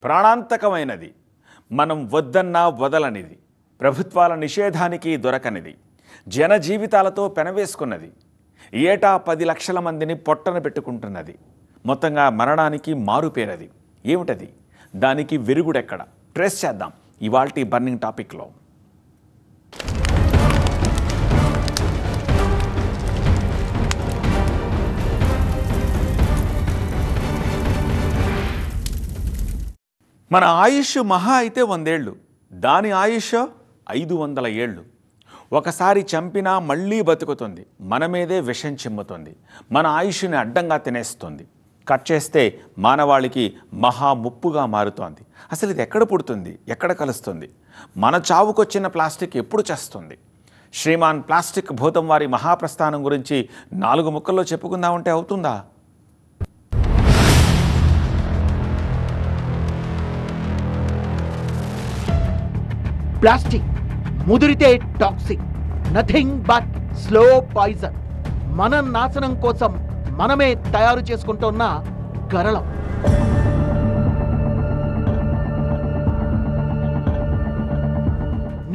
ప్రాణాంతకమైనది, మనం వద్దన్నా వదలనిది, ప్రభుత్వాల నిషేధానికి దొరకనిది, జన జీవితాలతో పెనవేసుకున్నది, ఏటా 10 లక్షల మందిని పొట్టన పెట్టుకుంటున్నది, మొత్తంగా మరణానికి మారుపేరది. ఏమిటది? దానికి విరుగుడెక్కడ? ట్రేస్ చేద్దాం ఇవాల్టి బర్నింగ్ టాపిక్లో. మన ఆయుష్ మహా అయితే 100 ఏళ్ళు, దాని ఆయుష్ 500 ఏళ్ళు. ఒకసారి చంపినా మళ్ళీ బతుకుతుంది, మన మీదే విషం చిమ్ముతుంది, మన ఆయుష్ని అడ్డంగా తినేస్తుంది. కట్ చేస్తే మానవాళికి మహా ముప్పుగా మారుతోంది. అసలు ఇది ఎక్కడ పుడుతుంది, ఎక్కడ కలుస్తుంది? మన చావుకొచ్చిన ప్లాస్టిక్ ఎప్పుడు చేస్తుంది? శ్రీమాన్ ప్లాస్టిక్ భూతం వారి మహాప్రస్థానం గురించి 4 ముక్కల్లో చెప్పుకుందామంటే అవుతుందా? ప్లాస్టిక్ ముదిరితే toxic, nothing but slow poison. మన నాశనం కోసం మనమే తయారు చేసుకుంటున్న గరళం.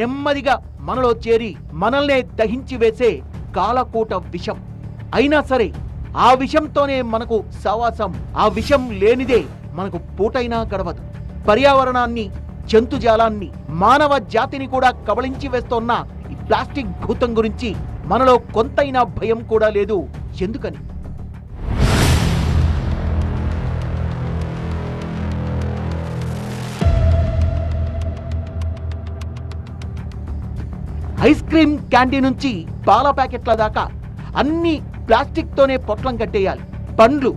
నెమ్మదిగా మనలో చేరి మనల్నే దహించి వేసే కాలకూట విషం. అయినా సరే ఆ విషంతోనే మనకు సవాసం. ఆ విషం లేనిదే మనకు పూటైనా గడవదు. పర్యావరణాన్ని, జంతుజాలాన్ని, మానవ జాతిని కూడా కబళించి వేస్తోన్న ఈ ప్లాస్టిక్ భూతం గురించి మనలో కొంతైనా భయం కూడా లేదు. ఎందుకని? ఐస్ క్రీమ్ క్యాండీ నుంచి పాల ప్యాకెట్ల దాకా అన్ని ప్లాస్టిక్ తోనే పొట్లం కట్టేయాలి. పండ్లు,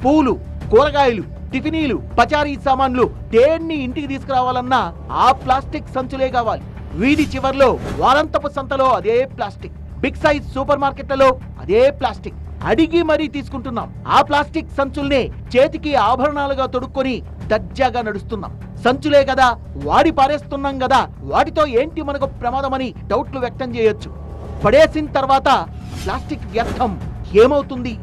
పూలు, కూరగాయలు, టిఫినీలు, పచారీ సామాన్లు దేన్ని ఇంటికి తీసుకురావాలన్నా ఆ ప్లాస్టిక్ సంచులే కావాలి. వీధి చివర్లో, వారాంతపు సంతలో అదే ప్లాస్టిక్, బిగ్ సైజ్ సూపర్ మార్కెట్లలో అదే ప్లాస్టిక్. అడిగి మరీ తీసుకుంటున్నాం. ఆ ప్లాస్టిక్ సంచుల్నే చేతికి ఆభరణాలుగా తొడుక్కొని దర్జాగా నడుస్తున్నాం. సంచులే కదా, వాడి పారేస్తున్నాం కదా, వాటితో ఏంటి మనకు ప్రమాదమని డౌట్లు వ్యక్తం చేయొచ్చు. పడేసిన తర్వాత ప్లాస్టిక్ వ్యర్థం ఏమవుతుంది,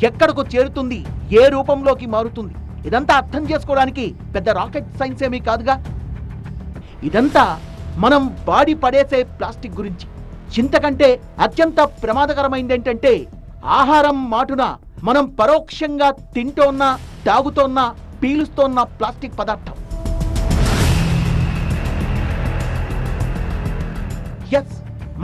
ఎక్కడకు చేరుతుంది, ఏ రూపంలోకి మారుతుంది? ఇదంతా అర్థం చేసుకోవడానికి పెద్ద రాకెట్ సైన్స్ ఏమీ కాదుగా. ఇదంతా మనం బాడీ పడేసే ప్లాస్టిక్ గురించి. ఇంతకంటే అత్యంత ప్రమాదకరమైంది ఏంటంటే, ఆహారం మాటున మనం పరోక్షంగా తింటోన్న, తాగుతోన్న, పీలుస్తోన్న ప్లాస్టిక్ పదార్థం. ఎస్,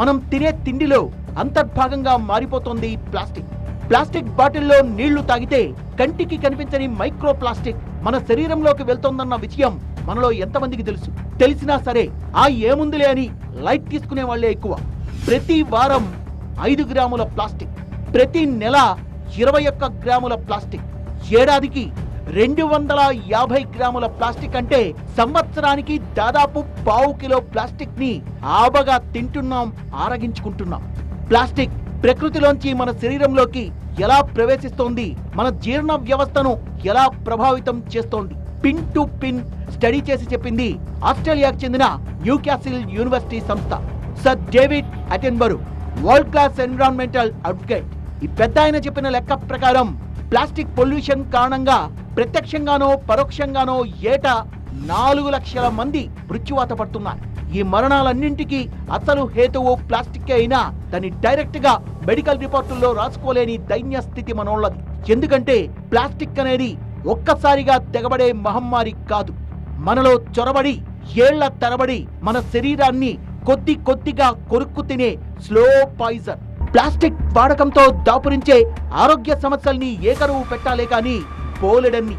మనం తినే తిండిలో అంతర్భాగంగా మారిపోతోంది ప్లాస్టిక్. ప్లాస్టిక్ బాటిల్లో నీళ్లు తాగితే కంటికి కనిపించని మైక్రో ప్లాస్టిక్ మన శరీరంలోకి వెళ్తోందన్న విషయం మనలో ఎంతమందికి తెలుసు? తెలిసినా సరే ఆ ఏముందిలే అని లైట్ తీసుకునే వాళ్లే ఎక్కువ. ప్రతి వారం 5 గ్రాముల ప్లాస్టిక్, ప్రతి నెల 21 గ్రాముల ప్లాస్టిక్, ఏడాదికి 250 గ్రాముల ప్లాస్టిక్ అంటే సంవత్సరానికి దాదాపు 1/4 కిలో ప్లాస్టిక్ ని ఆబగా తింటున్నాం, ఆరగించుకుంటున్నాం. ప్లాస్టిక్ ప్రకృతిలోంచి మన శరీరంలోకి ఎలా ప్రవేశిస్తోంది, మన జీర్ణ వ్యవస్థను ఎలా ప్రభావితం చేస్తోంది? పిన్ టు పిన్ స్టడీ చేసి చెప్పింది ఆస్ట్రేలియాకు చెందిన న్యూకాసిల్ యూనివర్సిటీ సంస్థ. Sir David Attenborough, world class environmental advocate. ఈ పెద్ద ఆయన చెప్పిన లెక్క ప్రకారం ప్లాస్టిక్ పొల్యూషన్ కారణంగా ప్రత్యక్షంగానో పరోక్షంగానో ఏటా 4 లక్షల మంది మృత్యువాత పడుతున్నారు. ఈ మరణాలన్నింటికీ అసలు హేతువు ప్లాస్టిక్ అయినా దాన్ని డైరెక్ట్ గా మెడికల్ రిపోర్టుల్లో రాసుకోలేని దైన్య స్థితి మనోళ్ళది. ఎందుకంటే ప్లాస్టిక్ అనేది ఒక్కసారిగా తెగబడే మహమ్మారి కాదు. మనలో చొరబడి ఏళ్ల తరబడి మన శరీరాన్ని కొద్ది కొద్దిగా కొరుక్కు తినే స్లో పాయిజన్. ప్లాస్టిక్ వాడకంతో దాపురించే ఆరోగ్య సమస్యల్ని ఏకరువు పెట్టాలే కానీ పోలెడన్ని.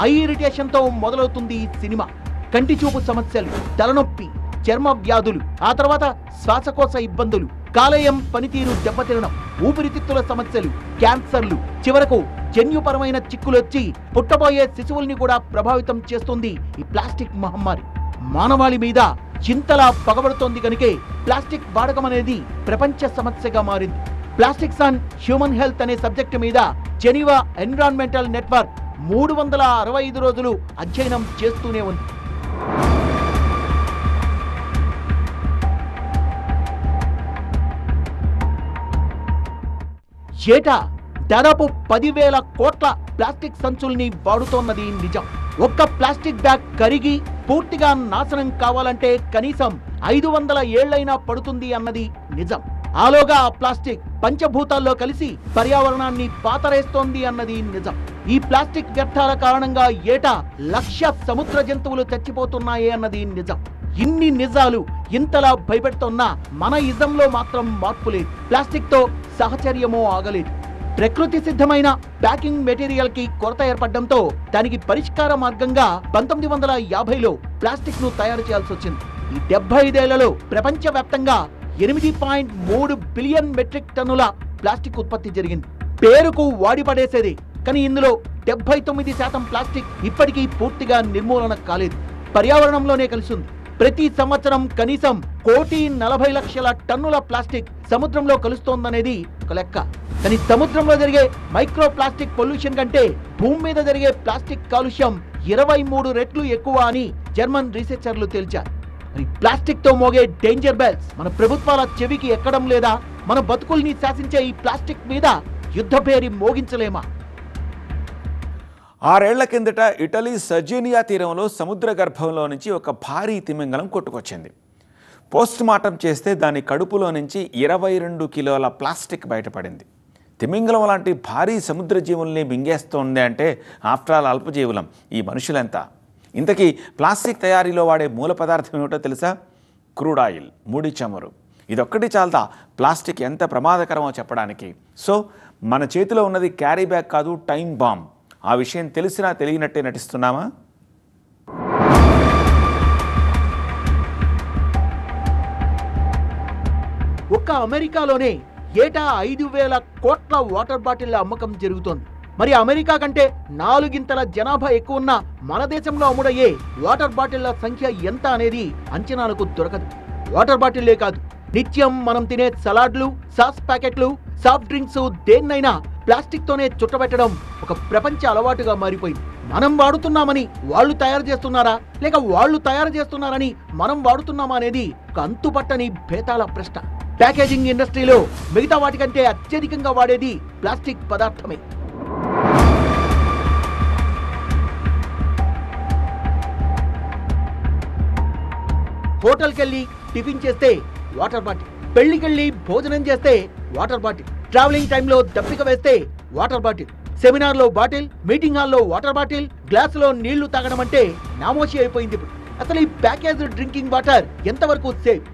ఐ ఇరిటేషన్ తో మొదలవుతుంది సినిమా. కంటి చూపు సమస్యలు, తలనొప్పి, చర్మ వ్యాధులు, ఆ తర్వాత శ్వాసకోశ ఇబ్బందులు, కాలేయం పనితీరు దెబ్బతినడం, ఊపిరితిత్తుల సమస్యలు, క్యాన్సర్లు, చివరకు జన్యుపరమైన చిక్కులొచ్చి పుట్టబోయే శిశువుల్ని కూడా ప్రభావితం చేస్తుంది ఈ ప్లాస్టిక్ మహమ్మారి. మానవాళి మీద చింతలా పగబడుతోంది కనుకే ప్లాస్టిక్ వాడకం అనేది ప్రపంచ సమస్యగా మారింది. ప్లాస్టిక్స్ అండ్ హ్యూమన్ హెల్త్ అనే సబ్జెక్టు మీద జెనీవా ఎన్విరాన్మెంటల్ నెట్వర్క్ 365 రోజులు అధ్యయనం చేస్తూనే ఉంది. ఏటా దాదాపు 10,000 కోట్ల ప్లాస్టిక్ సంచుల్ని వాడుతోన్నది నిజం. ఒక్క ప్లాస్టిక్ బ్యాగ్ కరిగి పూర్తిగా నాశనం కావాలంటే కనీసం 500 ఏళ్లైనా పడుతుంది అన్నది నిజం. ఆలోగా ఆ ప్లాస్టిక్ పంచభూతాల్లో కలిసి పర్యావరణాన్ని పాతరేస్తోంది అన్నది నిజం. ఈ ప్లాస్టిక్ వ్యర్థాల కారణంగా ఏటా 1,00,000 సముద్ర జంతువులు చచ్చిపోతున్నాయి అన్నది నిజం. ఇన్ని నిజాలు ఇంతలా భయపెడుతున్నా మన ఇజంలో మాత్రం మార్పు లేదు. ప్లాస్టిక్ తో సహచర్యమో ఆగలేదు. ప్రకృతి సిద్ధమైన ప్యాకింగ్ మెటీరియల్ కి కొరత ఏర్పడడంతో దానికి పరిష్కార మార్గంగా 1950లో ప్లాస్టిక్ ను తయారు చేయాల్సి వచ్చింది. ఈ 75 ఏళ్లలో ప్రపంచవ్యాప్తంగా 8.3 బిలియన్ మెట్రిక్ టన్నుల ప్లాస్టిక్ ఉత్పత్తి జరిగింది. పేరుకు వాడిపడేసేది, కానీ ఇందులో 79% ప్లాస్టిక్ ఇప్పటికీ పూర్తిగా నిర్మూలన కాలేదు, పర్యావరణంలోనే కలిసింది. ప్రతి సంవత్సరం కనీసం 1,40,00,000 టన్నుల ప్లాస్టిక్ సముద్రంలో కలుస్తోందనేది ఒక లెక్క. కానీ సముద్రంలో జరిగే మైక్రో ప్లాస్టిక్ పొల్యూషన్ కంటే భూమి మీద జరిగే ప్లాస్టిక్ కాలుష్యం 23 రెట్లు ఎక్కువ అని జర్మన్ రీసెర్చర్లు తేల్చారు. మరి ప్లాస్టిక్ తో మోగే డేంజర్ బెల్స్ మన ప్రభుత్వాల చెవికి ఎక్కడం లేదా? మన బతుకుల్ని శాసించే ఈ ప్లాస్టిక్ మీద యుద్ధ పేరి మోగించలేమా? 6 ఏళ్ల కిందట ఇటలీ సర్జీనియా తీరంలో సముద్ర గర్భంలో నుంచి ఒక భారీ తిమింగలం కొట్టుకొచ్చింది. పోస్ట్ మార్టం చేస్తే దాని కడుపులో నుంచి 22 కిలోల ప్లాస్టిక్ బయటపడింది. తిమింగలం లాంటి భారీ సముద్ర జీవుల్ని మింగేస్తోంది అంటే ఆఫ్టర్ ఆల్ అల్పజీవులం ఈ మనుషులంతా. ఇంతకీ ప్లాస్టిక్ తయారీలో వాడే మూల పదార్థం ఏమిటో తెలుసా? క్రూడ్ ఆయిల్, ముడి చమురు. ఇదొక్కటి చాలదా ప్లాస్టిక్ ఎంత ప్రమాదకరమో చెప్పడానికి? సో మన చేతిలో ఉన్నది క్యారీ బ్యాగ్ కాదు, టైం బాంబ్. ఆ విషయం తెలిసినా తెలియనట్టే నటిస్తున్నామా? ఒక్క అమెరికాలోనే ఏటా 5,000 కోట్ల వాటర్ బాటిళ్ల అమ్మకం జరుగుతోంది. మరి అమెరికా కంటే 4 ఇంతల జనాభా ఎక్కువ ఉన్న మన దేశంలో అమ్ముడయ్యే వాటర్ బాటిళ్ల సంఖ్య ఎంత అనేది అంచనాలకు దొరకదు. వాటర్ బాటిళ్లే కాదు, నిత్యం మనం తినే సలాడ్లు, సాస్ ప్యాకెట్లు, సాఫ్ట్ డ్రింక్స్ దేన్నైనా ప్లాస్టిక్ తోనే చుట్టబెట్టడం ఒక ప్రపంచ అలవాటుగా మారిపోయింది. మనం వాడుతున్నామని వాళ్ళు తయారు చేస్తున్నారా, లేక వాళ్ళు తయారు చేస్తున్నారని మనం వాడుతున్నామా అనేది ఒక అంతుపట్టని భేతాల ప్రశ్న. ప్యాకేజింగ్ ఇండస్ట్రీలో మిగతా వాటికంటే అత్యధికంగా వాడేది ప్లాస్టిక్ పదార్థమే. హోటల్కెళ్ళి టిఫిన్ చేస్తే వాటర్ బాటిల్, పెళ్లికెళ్ళి భోజనం చేస్తే వాటర్ బాటిల్, ట్రావెలింగ్ టైంలో దప్పిక వేస్తే వాటర్ బాటిల్, సెమినార్లో బాటిల్, మీటింగ్ హాల్లో వాటర్ బాటిల్, గ్లాసులో నీళ్లు తాగడం అంటే నామోషి అయిపోయింది ఇప్పుడు. అసలు ఈ ప్యాకేజ్ డ్రింకింగ్ వాటర్ ఎంతవరకు సేఫ్?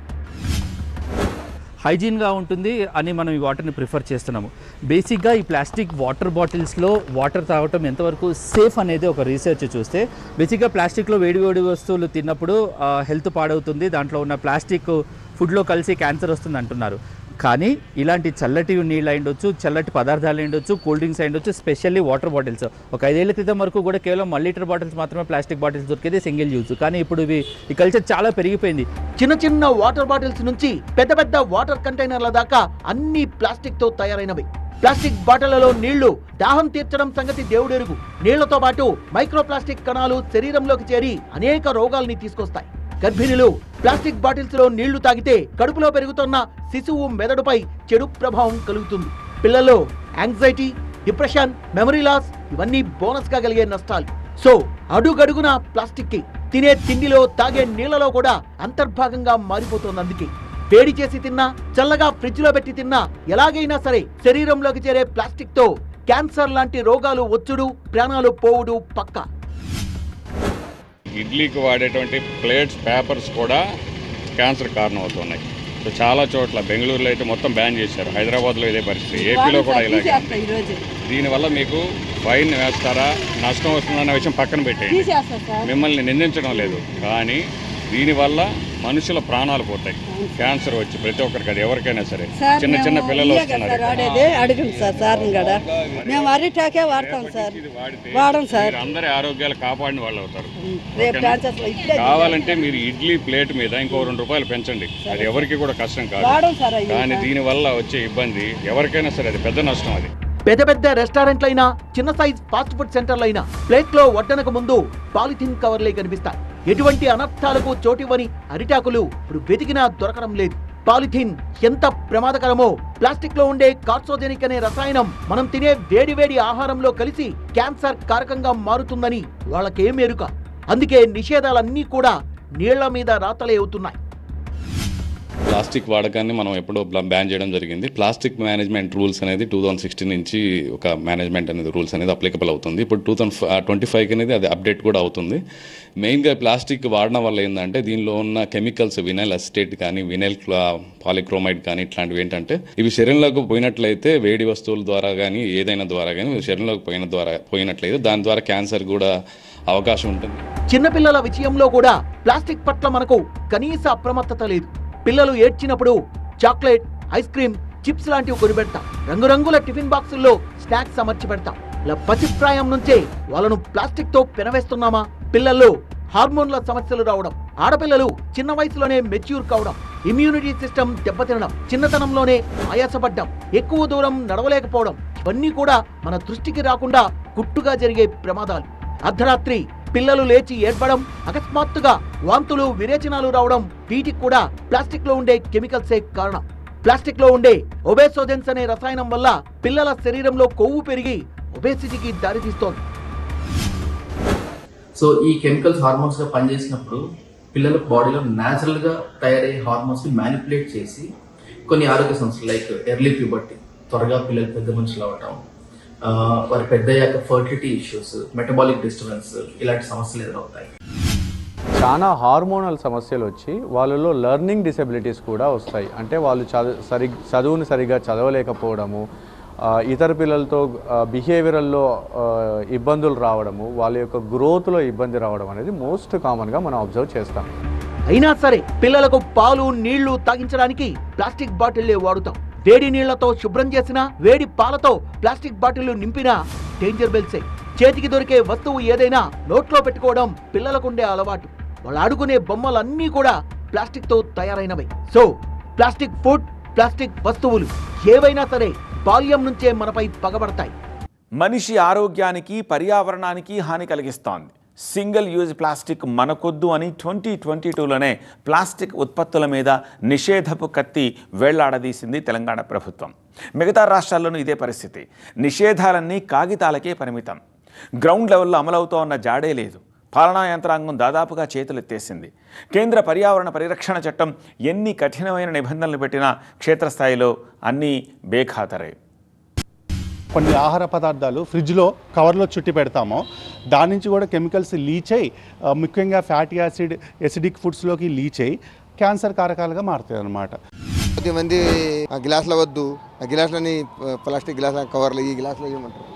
హైజీన్గా ఉంటుంది అని మనం ఈ వాటర్ని ప్రిఫర్ చేస్తున్నాము. బేసిక్గా ఈ ప్లాస్టిక్ వాటర్ బాటిల్స్లో వాటర్ తాగటం ఎంతవరకు సేఫ్ అనేది ఒక రీసెర్చ్ చూస్తే, బేసిక్గా ప్లాస్టిక్లో వేడి వస్తువులు తిన్నప్పుడు హెల్త్ పాడవుతుంది, దాంట్లో ఉన్న ప్లాస్టిక్ ఫుడ్లో కలిసి క్యాన్సర్ వస్తుంది అంటున్నారు. కానీ ఇలాంటి చల్లటి నీళ్ళు అయ్యుండొచ్చు, చల్లటి పదార్థాలు అయ్యుండొచ్చు, కూల్ డ్రింక్స్ అయ్యుండొచ్చు, స్పెషల్లీ వాటర్ బాటిల్స్. ఒక 5 ఏళ్ల క్రితం వరకు కూడా కేవలం 1 లీటర్ బాటిల్స్ మాత్రమే ప్లాస్టిక్ బాటిల్స్ దొరికేది, సింగిల్ యూజ్. కానీ ఇప్పుడు ఈ కల్చర్ చాలా పెరిగిపోయింది. చిన్న చిన్న వాటర్ బాటిల్స్ నుంచి పెద్ద పెద్ద వాటర్ కంటైనర్ల దాకా అన్ని ప్లాస్టిక్ తో తయారైనవి. ప్లాస్టిక్ బాటిళ్లలో నీళ్లు దాహం తీర్చడం సంగతి దేవుడెరుగు. నీళ్లతో పాటు మైక్రో ప్లాస్టిక్ కణాలు శరీరంలోకి చేరి అనేక రోగాల్ని తీసుకొస్తాయి. గర్భిణులు ప్లాస్టిక్ బాటిల్స్ లో నీళ్లు తాగితే కడుపులో పెరుగుతున్న శిశువు మెదడుపై చెడు ప్రభావం కలుగుతుంది. పిల్లల్లో యాంగ్జైటీ, డిప్రెషన్, మెమరీ లాస్ ఇవన్నీ బోనస్ గా కలిగే నష్టాలు. సో అడుగడుగున ప్లాస్టిక్ కి తినే తిండిలో, తాగే నీళ్లలో కూడా అంతర్భాగంగా మారిపోతుంది. అందుకే వేడి చేసి తిన్నా, చల్లగా ఫ్రిడ్జ్ లో పెట్టి తిన్నా, ఎలాగైనా సరే శరీరంలోకి చేరే ప్లాస్టిక్ తో క్యాన్సర్ లాంటి రోగాలు వచ్చుడు, ప్రాణాలు పోవుడు పక్కా. ఇడ్లీకి వాడేటువంటి ప్లేట్స్, పేపర్స్ కూడా క్యాన్సర్ కారణం అవుతున్నాయి. సో చాలా చోట్ల బెంగళూరులో అయితే మొత్తం బ్యాన్ చేశారు, హైదరాబాద్లో ఇదే పరిస్థితి, ఏపీలో కూడా ఇలాగే. దీనివల్ల మీకు ఫైన్ వేస్తారా, నష్టం వస్తుందన్న విషయం పక్కన పెట్టేయండి, మిమ్మల్ని నిందించడం లేదు. కానీ దీనివల్ల మనుషుల ప్రాణాలు పోతాయి. క్యాన్సర్ వచ్చి ప్రతి ఒక్కరికి, అది ఎవరికైనా సరే, చిన్న చిన్న పిల్లలు వస్తున్నారు. అందరి ఆరోగ్యాలు కాపాడిన వాళ్ళు అవుతారు. కావాలంటే మీరు ఇడ్లీ ప్లేట్ మీద ఇంకో 2 రూపాయలు పెంచండి, అది ఎవరికి కూడా కష్టం కాదు. కానీ దీనివల్ల వచ్చే ఇబ్బంది ఎవరికైనా సరే అది పెద్ద నష్టం. అది పెద్ద పెద్ద రెస్టారెంట్లైనా, చిన్న సైజ్ ఫాస్ట్ ఫుడ్ సెంటర్లైనా ప్లేట్లో వడ్డనకు ముందు పాలిథిన్ కవర్లే కనిపిస్తాయి. ఎటువంటి అనర్థాలకు చోటివ్వని అరిటాకులు ఇప్పుడు వెతికినా దొరకడం లేదు. పాలిథిన్ ఎంత ప్రమాదకరమో, ప్లాస్టిక్ లో ఉండే కార్సోజెనిక్ అనే రసాయనం మనం తినే వేడి ఆహారంలో కలిసి క్యాన్సర్ కారకంగా మారుతుందని వాళ్ళకేం ఎరుక. అందుకే నిషేధాలన్నీ కూడా నీళ్ల మీద రాతలే అవుతున్నాయి. ప్లాస్టిక్ వాడకాన్ని మనం ఎప్పుడో బ్యాన్ చేయడం జరిగింది. ప్లాస్టిక్ మేనేజ్మెంట్ రూల్స్ అనేది 2016 నుంచి ఒక మేనేజ్మెంట్ అనేది రూల్స్ అనేది అప్లికబుల్ అవుతుంది. ఇప్పుడు 2025 అనేది అది అప్డేట్ కూడా అవుతుంది. మెయిన్గా ప్లాస్టిక్ వాడడం వల్ల ఏంటంటే దీనిలో ఉన్న కెమికల్స్ వినైల్ అసిటేట్ కానీ వినైల్ పాలిక్రోమైడ్ కానీ ఇట్లాంటివి ఏంటంటే ఇవి శరీరంలోకి పోయినట్లయితే వేడి వస్తువుల ద్వారా కానీ ఏదైనా ద్వారా కానీ శరీరంలోకి పోయినట్లయితే దాని ద్వారా క్యాన్సర్ కూడా అవకాశం ఉంటుంది. చిన్నపిల్లల విషయంలో కూడా ప్లాస్టిక్ పట్ల మనకు కనీస అప్రమత్తత లేదు. పిల్లలు ఏడ్చినప్పుడు చాక్లెట్, ఐస్ క్రీమ్, చిప్స్ లాంటివి కొనిపెడతాం. రంగురంగుల టిఫిన్ బాక్సుల్లో స్నాక్స్ అమర్చి పెడతాం. ఇలా పసిప్రాయం నుంచే వాళ్ళను ప్లాస్టిక్ తో పెనవేస్తున్నామా? పిల్లల్లో హార్మోన్ల సమస్యలు రావడం, ఆడపిల్లలు చిన్న వయసులోనే మెచ్యూర్ కావడం, ఇమ్యూనిటీ సిస్టమ్ దెబ్బతినడం, చిన్నతనంలోనే ఆయాసపడ్డం, ఎక్కువ దూరం నడవలేకపోవడం, ఇవన్నీ కూడా మన దృష్టికి రాకుండా గుట్టుగా జరిగే ప్రమాదాలు. అర్ధరాత్రి పిల్లలు లేచి ఏడ్పడం, అకస్మాత్తుగా వాంతులు, విరేచనాలు రావడం, వీటికి కూడా ప్లాస్టిక్ లో ఉండే కెమికల్సే కారణం. ప్లాస్టిక్ లో ఉండే ఒబేసోజెన్స్ అనే రసాయనం వల్ల పిల్లల శరీరంలో కొవ్వు పెరిగి ఒబేసిటీకి దారితీస్తోంది. సో ఈ కెమికల్స్ హార్మోన్స్ గా పనిచేసినప్పుడు పిల్లల బాడీలో న్యాచురల్ గా తయారయ్యే హార్మోన్స్ ని మ్యానిపులేట్ చేసి కొన్ని ఆరోగ్య సమస్యలు లైక్ ఎర్లీ ప్యూబర్టీ, త్వరగా పిల్లలు పెద్ద మనుషులు అవటం, వారి పెద్దయ్యాక ఫర్టిలిటీ ఇష్యూస్, మెటబాలిక్ డిస్టర్బెన్స్, ఇలాంటి సమస్యలు ఎదురవుతాయి. చాలా హార్మోనల్ సమస్యలు వచ్చి వాళ్ళలో లెర్నింగ్ డిసెబిలిటీస్ కూడా వస్తాయి. అంటే వాళ్ళు చదువుని సరిగా చదవలేకపోవడము, ఇతర పిల్లలతో బిహేవియరల్లో ఇబ్బందులు రావడము, వాళ్ళ యొక్క గ్రోత్లో ఇబ్బంది రావడం అనేది మోస్ట్ కామన్గా మనం అబ్జర్వ్ చేస్తాం. అయినా సరే పిల్లలకు పాలు, నీళ్లు తాగించడానికి ప్లాస్టిక్ బాటిళ్లే వాడుతాం. వేడి నీళ్లతో శుభ్రం చేసిన, వేడి పాలతో ప్లాస్టిక్ బాటిళ్లు నింపిన డేంజర్ బెల్సే. చేతికి దొరికే వస్తువు ఏదైనా నోట్లో పెట్టుకోవడం పిల్లలకుండే అలవాటు. వాళ్ళు ఆడుకునే బొమ్మలన్నీ కూడా ప్లాస్టిక్ తో తయారైనవి. సో ప్లాస్టిక్ ఫుడ్, ప్లాస్టిక్ వస్తువులు ఏవైనా సరే బాల్యం నుంచే మనపై పగబడతాయి. మనిషి ఆరోగ్యానికి, పర్యావరణానికి హాని కలిగిస్తోంది. సింగిల్ యూజ్ ప్లాస్టిక్ మనకొద్దు అని 2022లోనే ప్లాస్టిక్ ఉత్పత్తుల మీద నిషేధపు కత్తి వేళ్లాడదీసింది తెలంగాణ ప్రభుత్వం. మిగతా రాష్ట్రాల్లోనూ ఇదే పరిస్థితి. నిషేధాలన్నీ కాగితాలకే పరిమితం. గ్రౌండ్ లెవెల్లో అమలవుతూ ఉన్న జాడే లేదు. పాలనా యంత్రాంగం దాదాపుగా చేతులెత్తేసింది. కేంద్ర పర్యావరణ పరిరక్షణ చట్టం ఎన్ని కఠినమైన నిబంధనలు పెట్టినా క్షేత్రస్థాయిలో అన్నీ బేఖాతరే. కొన్ని ఆహార పదార్థాలు ఫ్రిడ్జ్లో కవర్లో చుట్టి పెడతామో దాని నుంచి కూడా కెమికల్స్ లీచ్ అయ్యి, ముఖ్యంగా ఫ్యాటీ యాసిడ్, ఎసిడిక్ ఫుడ్స్లోకి లీచ్ అయ్యి క్యాన్సర్ కారకాలుగా మారుతాయి అన్నమాట. కొద్దిమంది గ్లాసులు వద్దు, ఆ గ్లాసులని ప్లాస్టిక్ గ్లాసుల కవర్లు ఈ గ్లాసులు ఇవ్వమంటారు.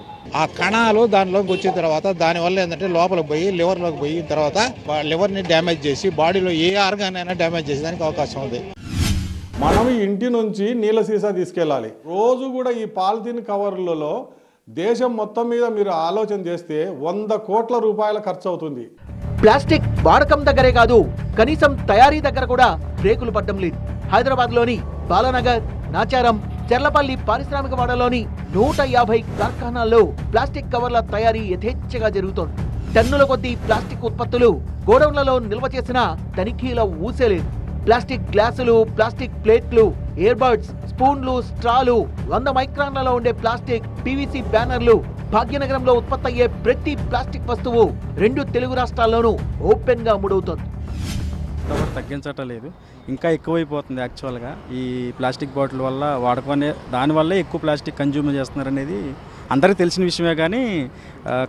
ఆ కణాలు దానిలోకి వచ్చిన తర్వాత దానివల్ల ఏంటంటే లోపలికి పోయి లివర్లోకి పోయిన తర్వాత లివర్ని డ్యామేజ్ చేసి బాడీలో ఏ ఆర్గాన్ అయినా డ్యామేజ్ చేసేదానికి అవకాశం ఉంది. మనం ఇంటి నుంచి నీళ్ళ సీసా తీసుకెళ్ళాలి. రోజు కూడా ఈ పాలిథిన్ కవర్లలో దేశం మొత్తం మీద మీరు ఆలోచన చేస్తే 100 కోట్ల రూపాయల ఖర్చు అవుతుంది. ప్లాస్టిక్ వాడకం దగ్గరే కాదు, కనీసం తయారీ దగ్గర కూడా బ్రేకులు పడ్డం లేదు. హైదరాబాద్లోని బాలానగర్, నాచారం, చెర్లపల్లి పారిశ్రామిక వాడలోని 150 కార్ఖానాల్లో ప్లాస్టిక్ కవర్ల తయారీ యథేచ్ఛగా జరుగుతోంది. టన్నుల కొద్దీ ప్లాస్టిక్ ఉత్పత్తులు గోడౌన్లలో నిల్వ చేసిన తనిఖీల ఊసేలేదు. ప్లాస్టిక్ గ్లాసులు, ప్లాస్టిక్ ప్లేట్లు, ఇయర్బడ్స్, స్పూన్లు, స్ట్రాలు, 100 మైక్రాన్లలో ఉండే ప్లాస్టిక్, పీవీసీ బ్యానర్లు, భాగ్యనగరంలో ఉత్పత్తి అయ్యే ప్రతి ప్లాస్టిక్ వస్తువు 2 తెలుగు రాష్ట్రాల్లోనూ ఓపెన్ గా అమ్ముడవుతోంది. తగ్గించటం లేదు, ఇంకా ఎక్కువైపోతుంది. యాక్చువల్గా ఈ ప్లాస్టిక్ బాటిల్ వల్ల వాడుకునే దానివల్లే ఎక్కువ ప్లాస్టిక్ కన్జ్యూమ్ చేస్తున్నారు అనేది అందరికీ తెలిసిన విషయమే, కానీ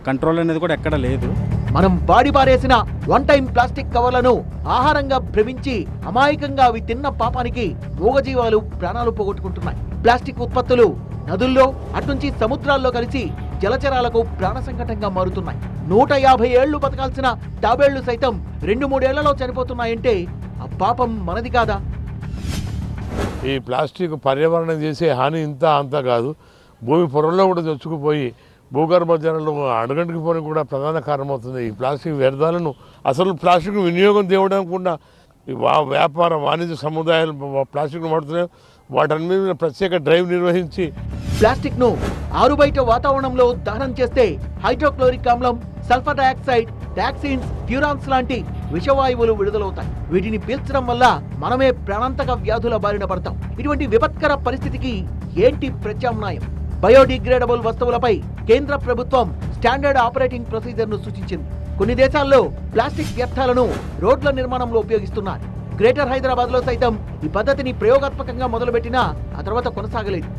కంట్రోల్ అనేది కూడా ఎక్కడ లేదు. మనం వాడి పారేసిన 1 టైం ప్లాస్టిక్ కవర్లను ఆహారంగా భ్రమించి అమాయకంగా అవి తిన్న పాపానికి మూగజీవాలు ప్రాణాలు పోగొట్టుకుంటున్నాయి. ప్లాస్టిక్ ఉత్పత్తులు నదుల్లో, అటునుంచి సముద్రాల్లో కలిసి జలచరాలకు ప్రాణ సంకటంగా మారుతున్నాయి. 150 ఏళ్లు బతకాల్సిన తాబేళ్లు సైతం 2-3 ఏళ్లలో చనిపోతున్నాయంటే ఆ పాపం మనది కాదా? ఈ ప్లాస్టిక్ పర్యావరణం చేసే హాని ఇంత అంతా కాదు, భూమి పొరల్లో కూడా తెచ్చుకుపోయి భూగర్భ జలాలు అడుగంటికి పోవడం కూడా ప్రధాన కారణమవుతుంది. ఈ ప్లాస్టిక్ వ్యర్థాలను అసలు ప్లాస్టిక్ వినియోగం తేవడానికి కూడా వ్యాపార వాణిజ్య సముదాయాలు ప్లాస్టిక్ను వాడుతున్నాయి. వాటన్ని మీద ప్రత్యేక డ్రైవ్ నిర్వహించి ప్లాస్టిక్ ను ఆరుబయట వాతావరణంలో దహనం చేస్తే హైడ్రోక్లోరిక్ ఆమ్లం, సల్ఫర్ డయాక్సైడ్, టాక్సిన్స్, ఫ్యూరాన్స్ లాంటి విషవాయువులు విడుదలవుతాయి. వీటిని పీల్చడం వల్ల మనమే ప్రాణాంతక వ్యాధుల బారిన పడతాం. ఇటువంటి విపత్కర పరిస్థితికి ఏంటి ప్రత్యామ్నాయం? బయోడిగ్రేడబుల్ వస్తువులపై కేంద్ర ప్రభుత్వం స్టాండర్డ్ ఆపరేటింగ్ ప్రొసీజర్ను సూచించింది. కొన్ని దేశాల్లో ప్లాస్టిక్ వ్యర్థాలను రోడ్ల నిర్మాణంలో ఉపయోగిస్తున్నారు. గ్రేటర్ హైదరాబాద్ లో సైతం ఈ పద్ధతిని ప్రయోగాత్మకంగా మొదలుపెట్టినా ఆ తర్వాత కొనసాగలేదు.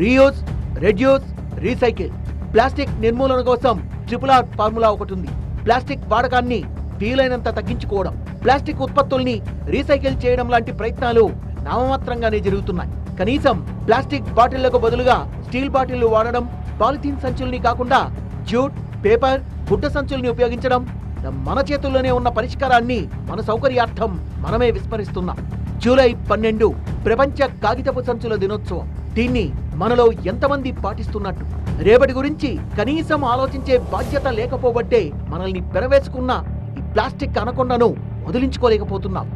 Reuse, reduce, recycle. ప్లాస్టిక్ నిర్మూలన కోసం RRR ఫార్ములా ఒకటి ఉంది. ప్లాస్టిక్ వాడకాన్ని వీలైనంత తగ్గించుకోవడం, ప్లాస్టిక్ ఉత్పత్తుల్ని రీసైకిల్ చేయడం లాంటి ప్రయత్నాలు నామమాత్రంగానే జరుగుతున్నాయి. కనీసం ప్లాస్టిక్ బాటిళ్లకు బదులుగా స్టీల్ బాటిళ్లు వాడడం, పాలిథీన్ సంచుల్ని కాకుండా జూట్, పేపర్, గుడ్డ సంచుల్ని ఉపయోగించడం, మన చేతుల్లోనే ఉన్న పరిష్కారాన్ని మన సౌకర్యార్థం మనమే విస్మరిస్తున్నాం. జూలై 12 ప్రపంచ కాగితపు సంచుల దినోత్సవం. దీన్ని మనలో ఎంతమంది పాటిస్తున్నట్టు? రేపటి గురించి కనీసం ఆలోచించే బాధ్యత లేకపోబట్టే మనల్ని పెనవేసుకున్న ఈ ప్లాస్టిక్ అనకొండను వదిలించుకోలేకపోతున్నాం.